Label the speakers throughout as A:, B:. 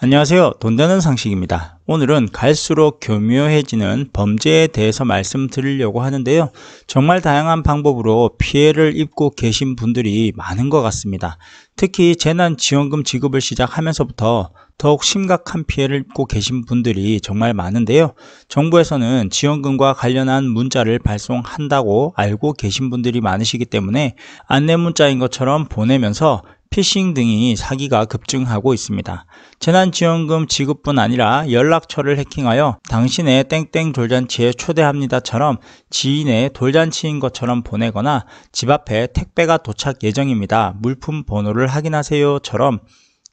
A: 안녕하세요. 돈 되는 상식입니다. 오늘은 갈수록 교묘해지는 범죄에 대해서 말씀드리려고 하는데요. 정말 다양한 방법으로 피해를 입고 계신 분들이 많은 것 같습니다. 특히 재난지원금 지급을 시작하면서부터 더욱 심각한 피해를 입고 계신 분들이 정말 많은데요. 정부에서는 지원금과 관련한 문자를 발송한다고 알고 계신 분들이 많으시기 때문에 안내 문자인 것처럼 보내면서 피싱 등이 사기가 급증하고 있습니다. 재난지원금 지급뿐 아니라 연락처를 해킹하여 당신의 땡땡 돌잔치에 초대합니다처럼 지인의 돌잔치인 것처럼 보내거나 집 앞에 택배가 도착 예정입니다. 물품 번호를 확인하세요처럼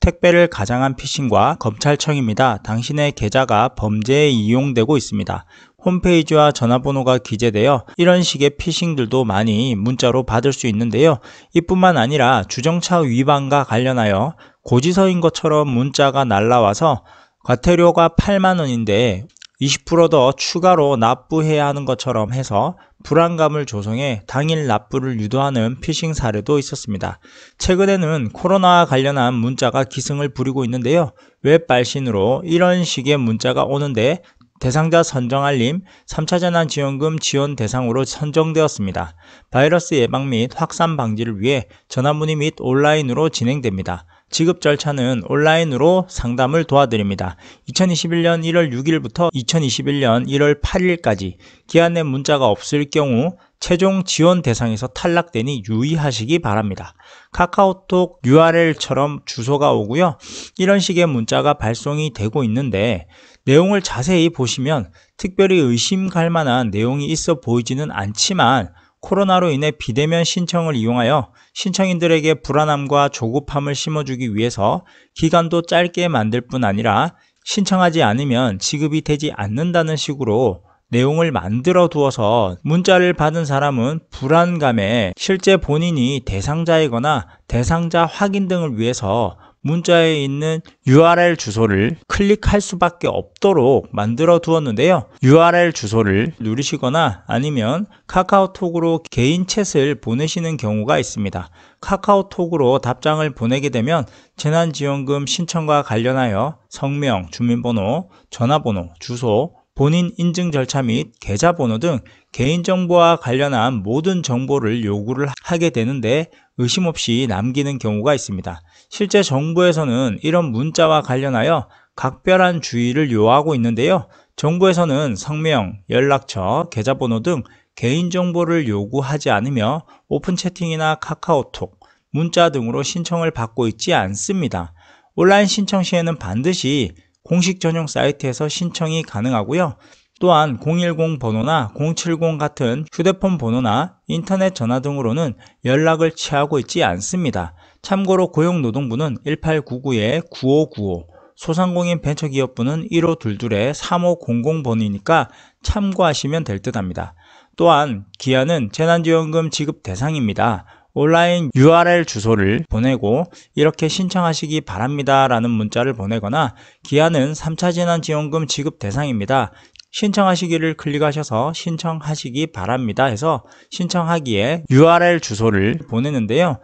A: 택배를 가장한 피싱과 검찰청입니다. 당신의 계좌가 범죄에 이용되고 있습니다. 홈페이지와 전화번호가 기재되어 이런 식의 피싱들도 많이 문자로 받을 수 있는데요. 이뿐만 아니라 주정차 위반과 관련하여 고지서인 것처럼 문자가 날라와서 과태료가 8만 원인데 20% 더 추가로 납부해야 하는 것처럼 해서 불안감을 조성해 당일 납부를 유도하는 피싱 사례도 있었습니다. 최근에는 코로나와 관련한 문자가 기승을 부리고 있는데요. 웹 발신으로 이런 식의 문자가 오는데 대상자 선정 알림 3차 재난지원금 지원 대상으로 선정되었습니다. 바이러스 예방 및 확산 방지를 위해 전화문의 및 온라인으로 진행됩니다. 지급 절차는 온라인으로 상담을 도와드립니다. 2021년 1월 6일부터 2021년 1월 8일까지 기한 내 문자가 없을 경우 최종 지원 대상에서 탈락되니 유의하시기 바랍니다. 카카오톡 URL처럼 주소가 오고요. 이런 식의 문자가 발송이 되고 있는데 내용을 자세히 보시면 특별히 의심 갈 만한 내용이 있어 보이지는 않지만 코로나로 인해 비대면 신청을 이용하여 신청인들에게 불안함과 조급함을 심어주기 위해서 기간도 짧게 만들 뿐 아니라 신청하지 않으면 지급이 되지 않는다는 식으로 내용을 만들어 두어서 문자를 받은 사람은 불안감에 실제 본인이 대상자이거나 대상자 확인 등을 위해서 문자에 있는 URL 주소를 클릭할 수밖에 없도록 만들어 두었는데요. URL 주소를 누르시거나 아니면 카카오톡으로 개인 챗을 보내시는 경우가 있습니다. 카카오톡으로 답장을 보내게 되면 재난지원금 신청과 관련하여 성명, 주민번호, 전화번호, 주소, 본인 인증 절차 및 계좌번호 등 개인정보와 관련한 모든 정보를 요구를 하게 되는데 의심 없이 남기는 경우가 있습니다. 실제 정부에서는 이런 문자와 관련하여 각별한 주의를 요하고 있는데요. 정부에서는 성명, 연락처, 계좌번호 등 개인정보를 요구하지 않으며 오픈 채팅이나 카카오톡, 문자 등으로 신청을 받고 있지 않습니다. 온라인 신청 시에는 반드시 공식 전용 사이트에서 신청이 가능하고요. 또한 010 번호나 070 같은 휴대폰 번호나 인터넷 전화 등으로는 연락을 취하고 있지 않습니다. 참고로 고용노동부는 1899-9595, 소상공인 벤처기업부는 1522-3500번이니까 참고하시면 될 듯합니다. 또한 기한은 재난지원금 지급 대상입니다. 온라인 URL 주소를 보내고 이렇게 신청하시기 바랍니다 라는 문자를 보내거나 기한은 3차 재난지원금 지급 대상입니다. 신청하시기를 클릭하셔서 신청하시기 바랍니다 해서 신청하기에 URL 주소를 보내는데요.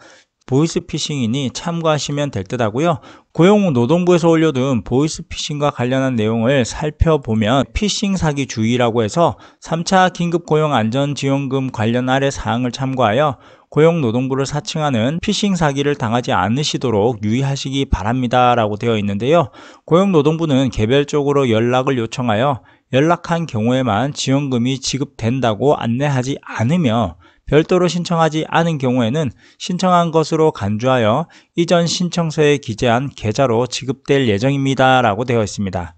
A: 보이스피싱이니 참고하시면 될 듯 하고요. 고용노동부에서 올려둔 보이스피싱과 관련한 내용을 살펴보면 피싱 사기 주의라고 해서 3차 긴급고용안전지원금 관련 아래 사항을 참고하여 고용노동부를 사칭하는 피싱 사기를 당하지 않으시도록 유의하시기 바랍니다 라고 되어 있는데요. 고용노동부는 개별적으로 연락을 요청하여 연락한 경우에만 지원금이 지급된다고 안내하지 않으며 별도로 신청하지 않은 경우에는 신청한 것으로 간주하여 이전 신청서에 기재한 계좌로 지급될 예정입니다 라고 되어 있습니다.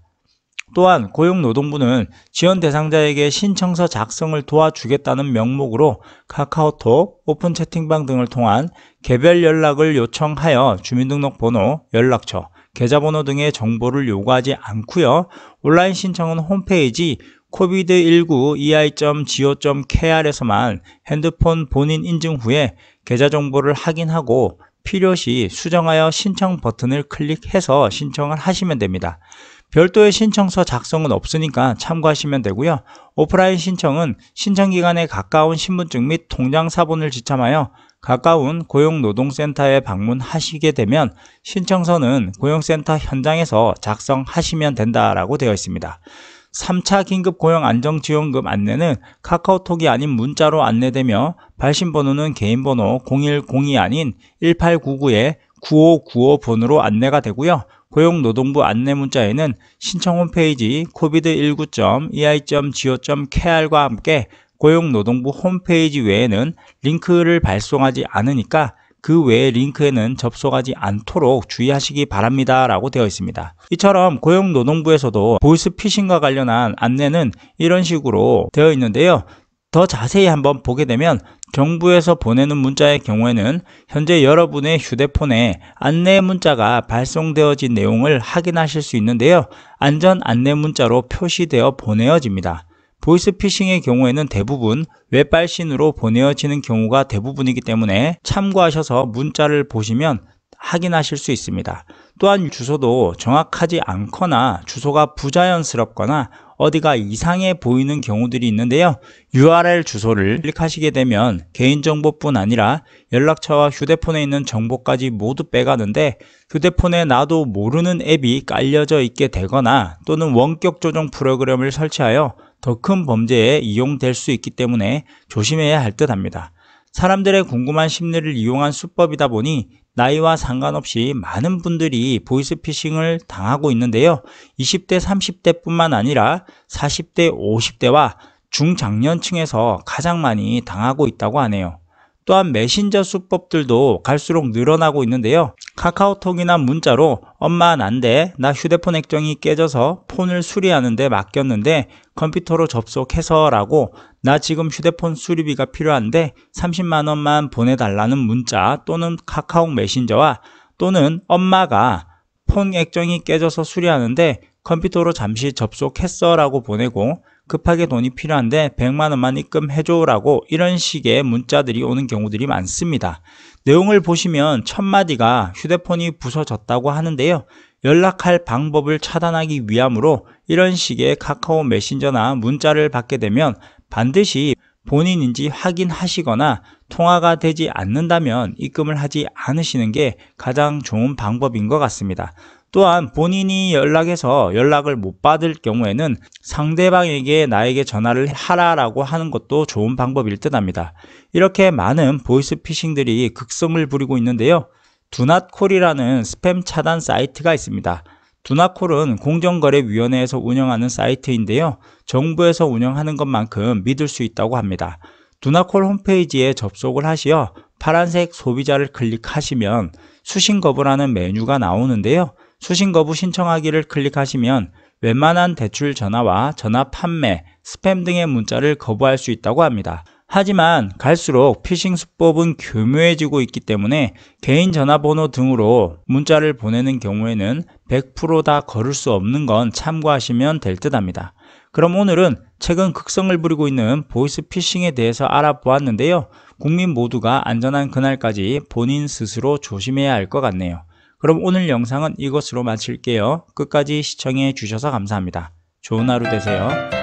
A: 또한 고용노동부는 지원 대상자에게 신청서 작성을 도와주겠다는 명목으로 카카오톡, 오픈 채팅방 등을 통한 개별 연락을 요청하여 주민등록번호, 연락처, 계좌번호 등의 정보를 요구하지 않고요. 온라인 신청은 홈페이지 covid19ei.go.kr에서만 핸드폰 본인 인증 후에 계좌 정보를 확인하고 필요시 수정하여 신청 버튼을 클릭해서 신청을 하시면 됩니다. 별도의 신청서 작성은 없으니까 참고하시면 되고요. 오프라인 신청은 신청기관에 가까운 신분증 및 통장 사본을 지참하여 가까운 고용노동센터에 방문하시게 되면 신청서는 고용센터 현장에서 작성하시면 된다라고 되어 있습니다. 3차 긴급 고용안정지원금 안내는 카카오톡이 아닌 문자로 안내되며 발신번호는 개인번호 0102 아닌 1899-9595 번호로 안내가 되고요. 고용노동부 안내문자에는 신청 홈페이지 covid19.ei.go.kr과 함께 고용노동부 홈페이지 외에는 링크를 발송하지 않으니까 그 외의 링크에는 접속하지 않도록 주의하시기 바랍니다 라고 되어 있습니다. 이처럼 고용노동부에서도 보이스피싱과 관련한 안내는 이런 식으로 되어 있는데요. 더 자세히 한번 보게 되면 정부에서 보내는 문자의 경우에는 현재 여러분의 휴대폰에 안내 문자가 발송되어진 내용을 확인하실 수 있는데요. 안전 안내 문자로 표시되어 보내어집니다. 보이스피싱의 경우에는 대부분 웹발신으로 보내어지는 경우가 대부분이기 때문에 참고하셔서 문자를 보시면 확인하실 수 있습니다. 또한 주소도 정확하지 않거나 주소가 부자연스럽거나 어디가 이상해 보이는 경우들이 있는데요. URL 주소를 클릭하시게 되면 개인정보뿐 아니라 연락처와 휴대폰에 있는 정보까지 모두 빼가는데 휴대폰에 나도 모르는 앱이 깔려져 있게 되거나 또는 원격 조정 프로그램을 설치하여 더 큰 범죄에 이용될 수 있기 때문에 조심해야 할 듯 합니다. 사람들의 궁금한 심리를 이용한 수법이다 보니 나이와 상관없이 많은 분들이 보이스피싱을 당하고 있는데요. 20대, 30대 뿐만 아니라 40대, 50대와 중장년층에서 가장 많이 당하고 있다고 하네요. 또한 메신저 수법들도 갈수록 늘어나고 있는데요. 카카오톡이나 문자로 엄마 난데 나 휴대폰 액정이 깨져서 폰을 수리하는데 맡겼는데 컴퓨터로 접속해서 라고 나 지금 휴대폰 수리비가 필요한데 30만 원만 보내달라는 문자 또는 카카오 메신저와 또는 엄마가 폰 액정이 깨져서 수리하는데 컴퓨터로 잠시 접속했어 라고 보내고 급하게 돈이 필요한데 100만 원만 입금해줘 라고 이런 식의 문자들이 오는 경우들이 많습니다. 내용을 보시면 첫 마디가 휴대폰이 부서졌다고 하는데요. 연락할 방법을 차단하기 위함으로 이런 식의 카카오 메신저나 문자를 받게 되면 반드시 본인인지 확인하시거나 통화가 되지 않는다면 입금을 하지 않으시는 게 가장 좋은 방법인 것 같습니다. 또한 본인이 연락해서 연락을 못 받을 경우에는 상대방에게 나에게 전화를 하라라고 하는 것도 좋은 방법일 듯 합니다. 이렇게 많은 보이스피싱들이 극성을 부리고 있는데요. 두낫콜이라는 스팸 차단 사이트가 있습니다. 두낫콜은 공정거래위원회에서 운영하는 사이트인데요. 정부에서 운영하는 것만큼 믿을 수 있다고 합니다. 두낫콜 홈페이지에 접속을 하시어 파란색 소비자를 클릭하시면 수신 거부라는 메뉴가 나오는데요. 수신 거부 신청하기를 클릭하시면 웬만한 대출 전화와 전화 판매, 스팸 등의 문자를 거부할 수 있다고 합니다. 하지만 갈수록 피싱 수법은 교묘해지고 있기 때문에 개인 전화번호 등으로 문자를 보내는 경우에는 100% 다 거를 수 없는 건 참고하시면 될 듯 합니다. 그럼 오늘은 최근 극성을 부리고 있는 보이스피싱에 대해서 알아보았는데요. 국민 모두가 안전한 그날까지 본인 스스로 조심해야 할 것 같네요. 그럼 오늘 영상은 이것으로 마칠게요. 끝까지 시청해 주셔서 감사합니다. 좋은 하루 되세요.